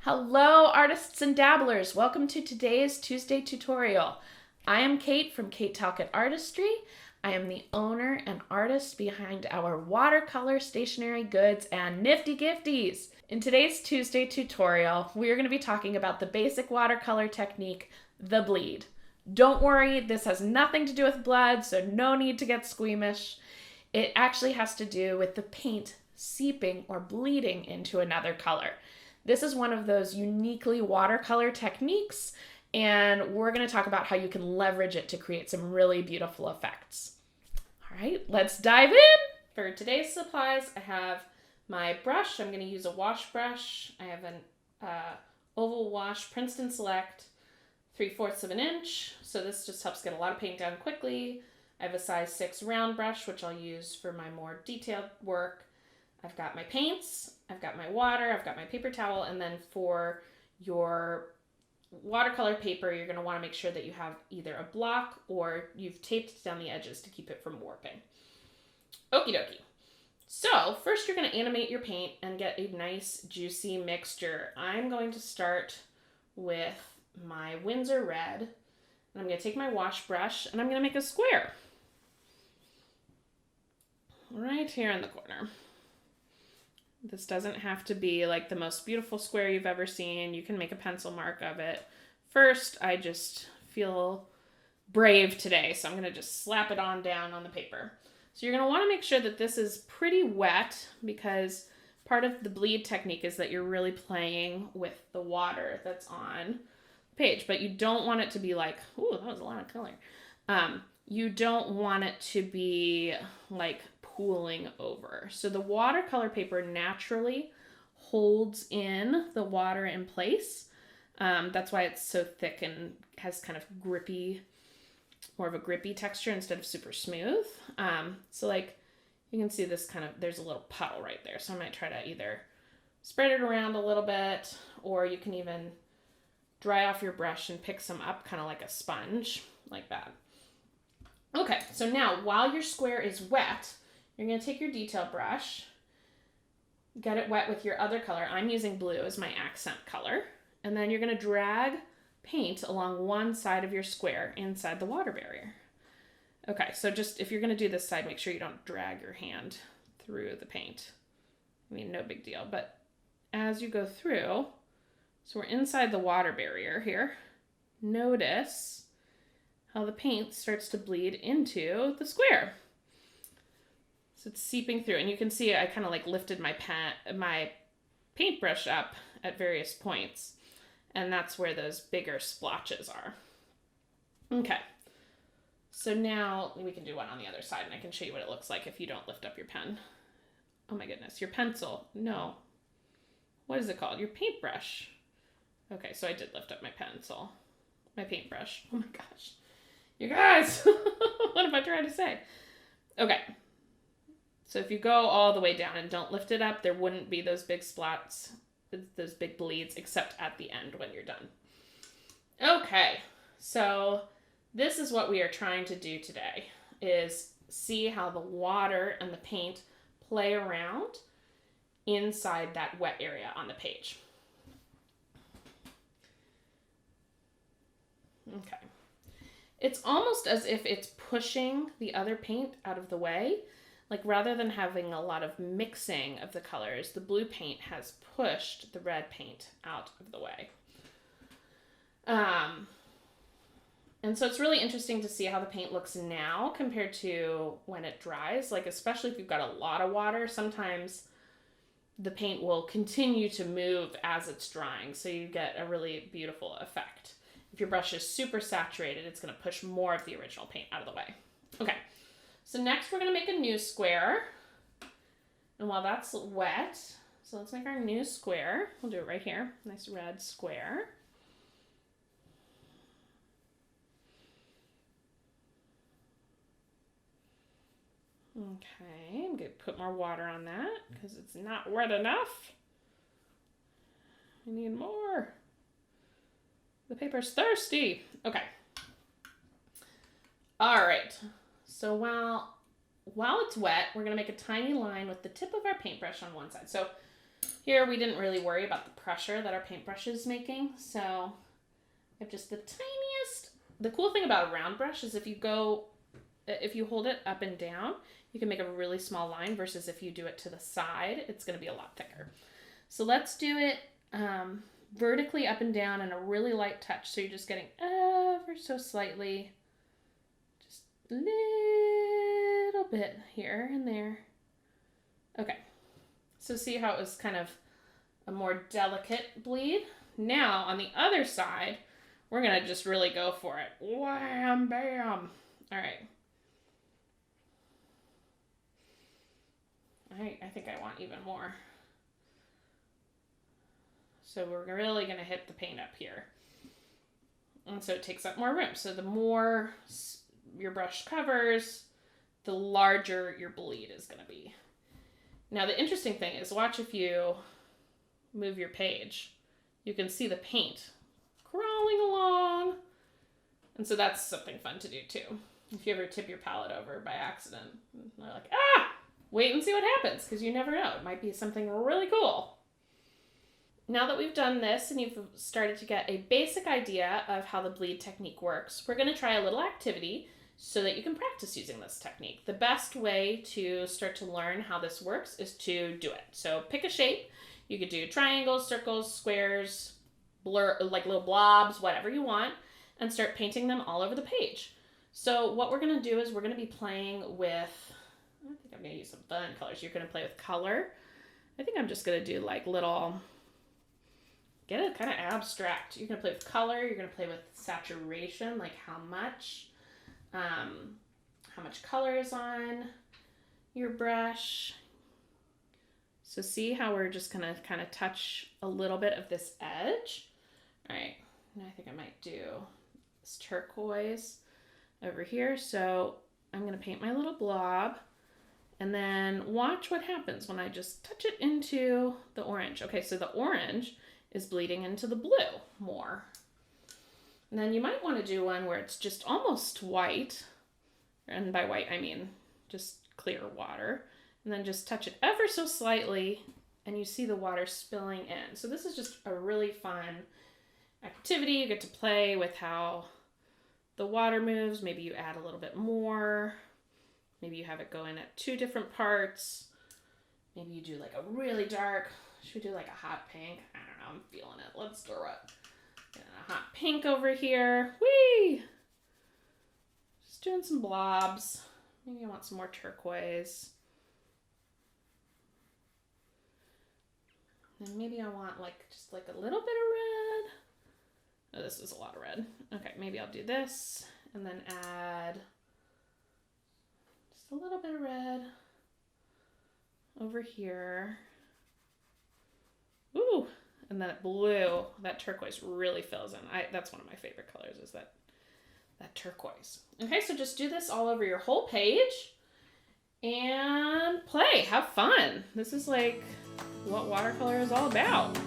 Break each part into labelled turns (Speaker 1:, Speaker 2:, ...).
Speaker 1: Hello, artists and dabblers. Welcome to today's Tuesday tutorial. I am Kate from Talcott Artistry. I am the owner and artist behind our watercolor stationery goods and nifty gifties. In today's Tuesday tutorial, we are going to be talking about the basic watercolor technique, the bleed. Don't worry, this has nothing to do with blood, so no need to get squeamish. It actually has to do with the paint seeping or bleeding into another color. This is one of those uniquely watercolor techniques, and we're going to talk about how you can leverage it to create some really beautiful effects. All right, let's dive in. For today's supplies, I have my brush. I'm going to use a wash brush. I have an oval wash Princeton Select 3/4 of an inch. So this just helps get a lot of paint down quickly. I have a size 6 round brush, which I'll use for my more detailed work. I've got my paints, I've got my water, I've got my paper towel, and then for your watercolor paper, you're going to want to make sure that you have either a block or you've taped down the edges to keep it from warping. Okie dokie. So first you're going to animate your paint and get a nice juicy mixture. I'm going to start with my Winsor Red, and I'm going to take my wash brush and I'm going to make a square right here in the corner. This doesn't have to be like the most beautiful square you've ever seen. You can make a pencil mark of it. First, I just feel brave today, so I'm going to just slap it on down on the paper. So you're going to want to make sure that this is pretty wet, because part of the bleed technique is that you're really playing with the water that's on the page, but you don't want it to be like, ooh, that was a lot of color. You don't want it to be like pooling over. So the watercolor paper naturally holds in the water in place. That's why it's so thick and has kind of grippy, more of a grippy texture instead of super smooth. So like you can see this kind of, there's a little puddle right there. So I might try to either spread it around a little bit, or you can even dry off your brush and pick some up kind of like a sponge, like that. Okay, so now while your square is wet, you're going to take your detail brush, get it wet with your other color. I'm using blue as my accent color. And then you're going to drag paint along one side of your square inside the water barrier. Okay, so just if you're going to do this side, make sure you don't drag your hand through the paint. I mean, no big deal. But as you go through, so we're inside the water barrier here, notice how the paint starts to bleed into the square. So it's seeping through, and you can see I kind of like lifted my paintbrush up at various points, and that's where those bigger splotches are. Okay, so now we can do one on the other side, and I can show you what it looks like if you don't lift up your pen. Oh my goodness, your pencil. No. What is it called? Your paintbrush. Okay, so I did lift up my pencil. My paintbrush. Oh my gosh. You guys, what am I trying to say? Okay. So if you go all the way down and don't lift it up, there wouldn't be those big splots, those big bleeds, except at the end when you're done. Okay, so this is what we are trying to do today, is see how the water and the paint play around inside that wet area on the page. Okay. It's almost as if it's pushing the other paint out of the way. Like rather than having a lot of mixing of the colors, the blue paint has pushed the red paint out of the way. And so it's really interesting to see how the paint looks now compared to when it dries. Like especially if you've got a lot of water, sometimes the paint will continue to move as it's drying. So you get a really beautiful effect. If your brush is super saturated, it's going to push more of the original paint out of the way. Okay. So next we're going to make a new square, and while that's wet, so let's make our new square. We'll do it right here, nice red square. Okay, I'm going to put more water on that because it's not wet enough. I need more. The paper's thirsty. Okay. All right. So while it's wet, we're going to make a tiny line with the tip of our paintbrush on one side. So Here we didn't really worry about the pressure that our paintbrush is making, so I have just the tiniest. The cool thing about a round brush is if you hold it up and down, you can make a really small line versus if you do it to the side, it's going to be a lot thicker. So let's do it vertically up and down in a really light touch. So you're just getting ever so slightly, just a little bit here and there. Okay. So see how it was kind of a more delicate bleed? Now on the other side, we're going to just really go for it. Wham, bam. All right. I think I want even more. So we're really going to hit the paint up here. And so it takes up more room. So the more your brush covers, the larger your bleed is going to be. Now the interesting thing is, watch if you move your page, you can see the paint crawling along. And so that's something fun to do too. If you ever tip your palette over by accident, they're like, wait and see what happens, because you never know. It might be something really cool. Now that we've done this and you've started to get a basic idea of how the bleed technique works, we're going to try a little activity so that you can practice using this technique. The best way to start to learn how this works is to do it. So pick a shape. You could do triangles, circles, squares, like little blobs, whatever you want, and start painting them all over the page. So what we're going to do is we're going to be playing with, I think I'm going to use some fun colors. You're going to play with color. I think I'm just going to do like little, get it kind of abstract. You're going to play with color. You're going to play with saturation, like how much color is on your brush. So see how we're just going to kind of touch a little bit of this edge. All right, now I think I might do this turquoise over here. So I'm going to paint my little blob and then watch what happens when I just touch it into the orange. Okay, so the orange is bleeding into the blue more. And then you might want to do one where it's just almost white. And by white, I mean just clear water. And then just touch it ever so slightly and you see the water spilling in. So this is just a really fun activity. You get to play with how the water moves. Maybe you add a little bit more. Maybe you have it go in at 2 different parts. Maybe you do like a really dark, should we do like a hot pink? I don't know, I'm feeling it. Let's throw it. And a hot pink over here. Whee! Just doing some blobs. Maybe I want some more turquoise. And maybe I want like just like a little bit of red. Oh, this is a lot of red. Okay, maybe I'll do this and then add just a little bit of red over here. Ooh, and then blue, that turquoise really fills in. That's one of my favorite colors is that turquoise. Okay, so just do this all over your whole page and play, have fun. This is like what watercolor is all about.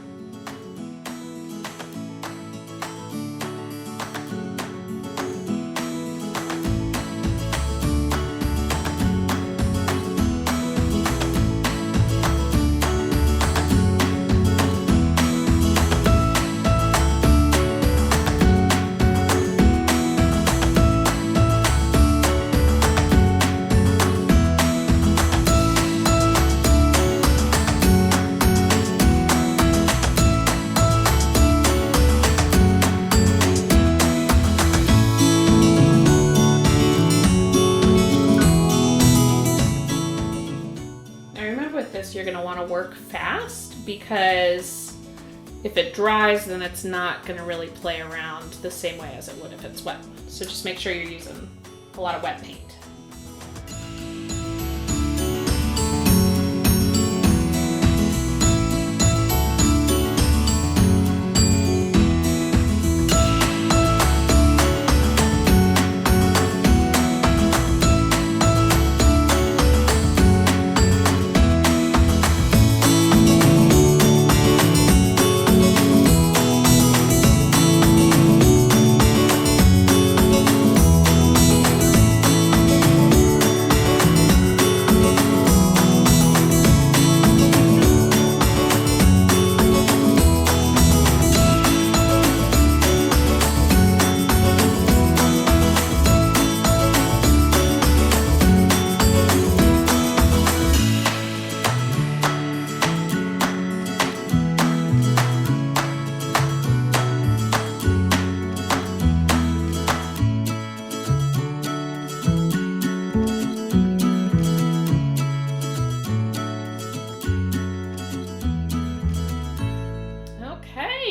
Speaker 1: You're going to want to work fast because if it dries, then it's not going to really play around the same way as it would if it's wet. So just make sure you're using a lot of wet paint.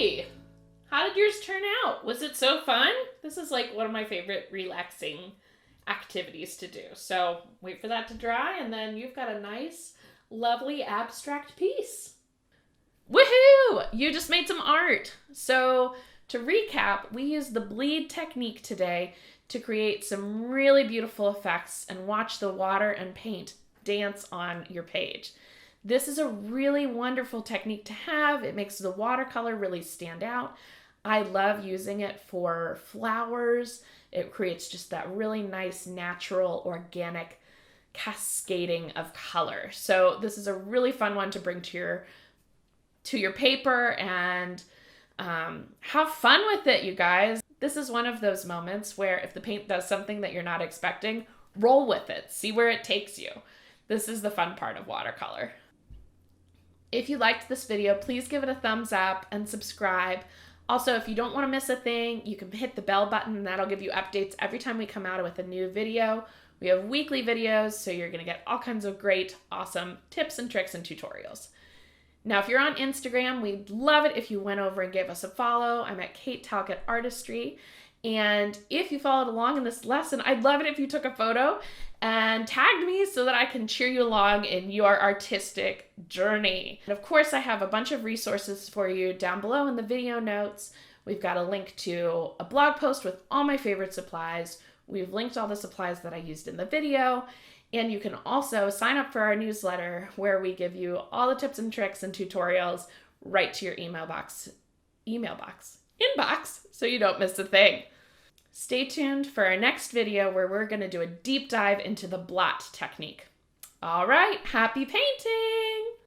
Speaker 1: Hey, how did yours turn out? Was it so fun? This is like one of my favorite relaxing activities to do. So wait for that to dry and then you've got a nice, lovely abstract piece. Woohoo! You just made some art. So to recap, we used the bleed technique today to create some really beautiful effects and watch the water and paint dance on your page. This is a really wonderful technique to have. It makes the watercolor really stand out. I love using it for flowers. It creates just that really nice, natural, organic cascading of color. So this is a really fun one to bring to your paper and have fun with it, you guys. This is one of those moments where if the paint does something that you're not expecting, roll with it. See where it takes you. This is the fun part of watercolor. If you liked this video, please give it a thumbs up and subscribe. Also, if you don't want to miss a thing, you can hit the bell button and that'll give you updates every time we come out with a new video. We have weekly videos, so you're going to get all kinds of great, awesome tips and tricks and tutorials. Now, if you're on Instagram, we'd love it if you went over and gave us a follow. I'm at Kate Talcott Artistry. And if you followed along in this lesson, I'd love it if you took a photo and tagged me so that I can cheer you along in your artistic journey. And of course, I have a bunch of resources for you down below in the video notes. We've got a link to a blog post with all my favorite supplies. We've linked all the supplies that I used in the video. And you can also sign up for our newsletter where we give you all the tips and tricks and tutorials right to your inbox, so you don't miss a thing. Stay tuned for our next video where we're going to do a deep dive into the blot technique. All right, happy painting!